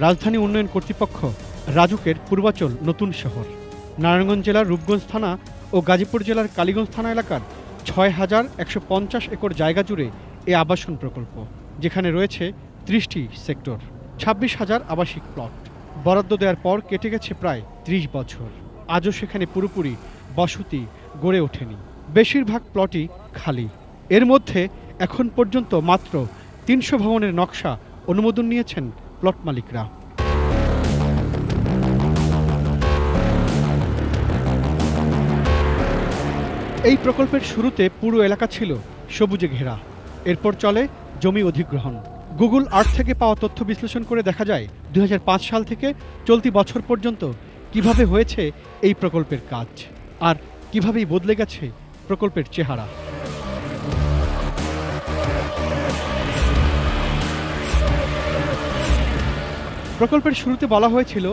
রাজধানী উন্নয়ন কর্তৃপক্ষ রাজুকের পূর্বাচল নতুন শহর। নারায়ণগঞ্জ জেলার রূপগঞ্জ থানা ও গাজীপুর জেলার কালীগঞ্জ থানা এলাকার ৬,১৫০ একর জায়গা জুড়ে এ আবাসন প্রকল্প, যেখানে রয়েছে ৩০টি সেক্টর, ২৬,০০০ আবাসিক প্লট। বরাদ্দ দেওয়ার পর কেটে গেছে প্রায় ৩০ বছর। আজও সেখানে পুরোপুরি বসতি গড়ে ওঠেনি। বেশিরভাগ প্লটই খালি। এর মধ্যে এখন পর্যন্ত মাত্র ৩০০ ভবনের নকশা অনুমোদন নিয়েছেন প্লট মালিকরা। এই প্রকল্পের শুরুতে পুরো এলাকা ছিল সবুজে ঘেরা। এরপর চলে জমি অধিগ্রহণ। গুগল আর্থ থেকে পাওয়া তথ্য বিশ্লেষণ করে দেখা যায় ২০০৫ সাল থেকে চলতি বছর পর্যন্ত কিভাবে হয়েছে এই প্রকল্পের কাজ, আর কিভাবেই বদলে গেছে প্রকল্পের চেহারা। প্রকল্পের শুরুতে বলা হয়েছিল,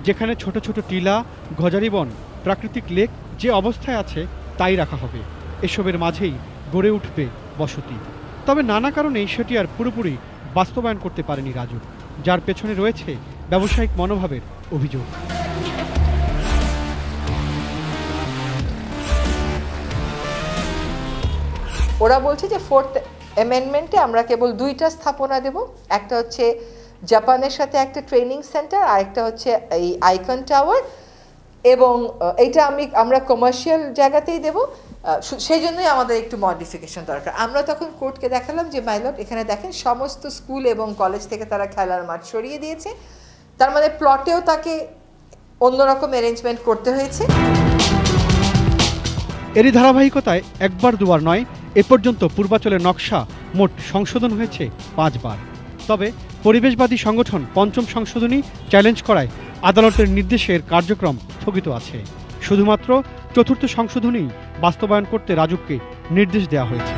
যেখানে ছোট ছোট টিলা, গজারি বন, প্রাকৃতিক লেক যে অবস্থায় আছে তাই রাখা হবে। এসবের মাঝেই গড়ে উঠবে বসতি। তবে নানা কারণেই সেটি আর পুরোপুরি বাস্তবায়ন করতে পারেনি রাজুক, যার পেছনে রয়েছে ব্যবসায়িক মনোভাবের অভিযোগ। ওরা বলছে যে 4th অ্যামেন্ডমেন্টে আমরা কেবল 2টা স্থাপনা দেব, একটা হচ্ছে জাপানের সাথে একটা ট্রেনিং সেন্টার, আর একটা হচ্ছে এই আইকন টাওয়ার, এবং এইটা আমরা কমার্শিয়াল জায়গাতেই দেব। সেই জন্যই আমাদের একটু মডিফিকেশন দরকার। আমরা তখন কোর্টকে দেখালাম যে মাই লর্ড, এখানে দেখেন সমস্ত স্কুল এবং কলেজ থেকে তারা খেলার মাঠ সরিয়ে দিয়েছে, তার মানে প্লটেও তাকে অন্যরকম অ্যারেঞ্জমেন্ট করতে হয়েছে। এরই ধারাবাহিকতায় একবার দুবার নয়, এ পর্যন্ত পূর্বাচলের নকশা মোট সংশোধন হয়েছে 5 বার। তবে পরিবেশবাদী সংগঠন পঞ্চম সংশোধনী চ্যালেঞ্জ করায় আদালতের নির্দেশের কার্যক্রম স্থগিত আছে। শুধুমাত্র 4র্থ সংশোধনী বাস্তবায়ন করতে রাজুককে নির্দেশ দেওয়া হয়েছে।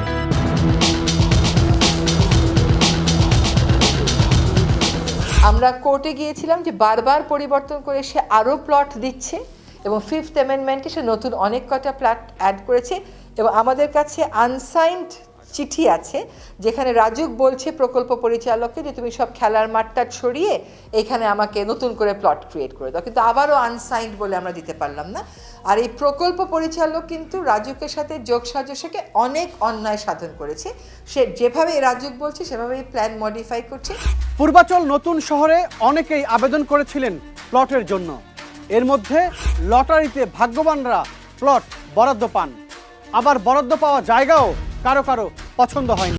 আমরা কোর্টে গিয়েছিলাম যে বারবার পরিবর্তন করে সে আরও প্লট দিচ্ছে, এবং 5th অ্যামেন্ডমেন্টে সে নতুন অনেক কটা প্লট অ্যাড করেছে, এবং আমাদের কাছে আনসাইন্ড চিঠি আছে যেখানে রাজুক বলছে প্রকল্প পরিচালককে যে তুমি সব খেলার মাঠটা ছড়িয়ে এখানে আমাকে নতুন করে প্লট ক্রিয়েট করে দাও, কিন্তু আবারও আনসাইন্ড বলে আমরা দিতে পারলাম না। আর এই প্রকল্প পরিচালক কিন্তু রাজুকের সাথে যোগসাজশকে অনেক অন্যায় সাধন করেছে। সে যেভাবে রাজুক বলছে সেভাবেই প্ল্যান মডিফাই করছে। পূর্বাচল নতুন শহরে অনেকেই আবেদন করেছিলেন প্লটের জন্য। এর মধ্যে লটারিতে ভাগ্যবানরা প্লট বরাদ্দ পান, আবার বরাদ্দ পাওয়া জায়গাও কারো কারো পছন্দ হয়নি।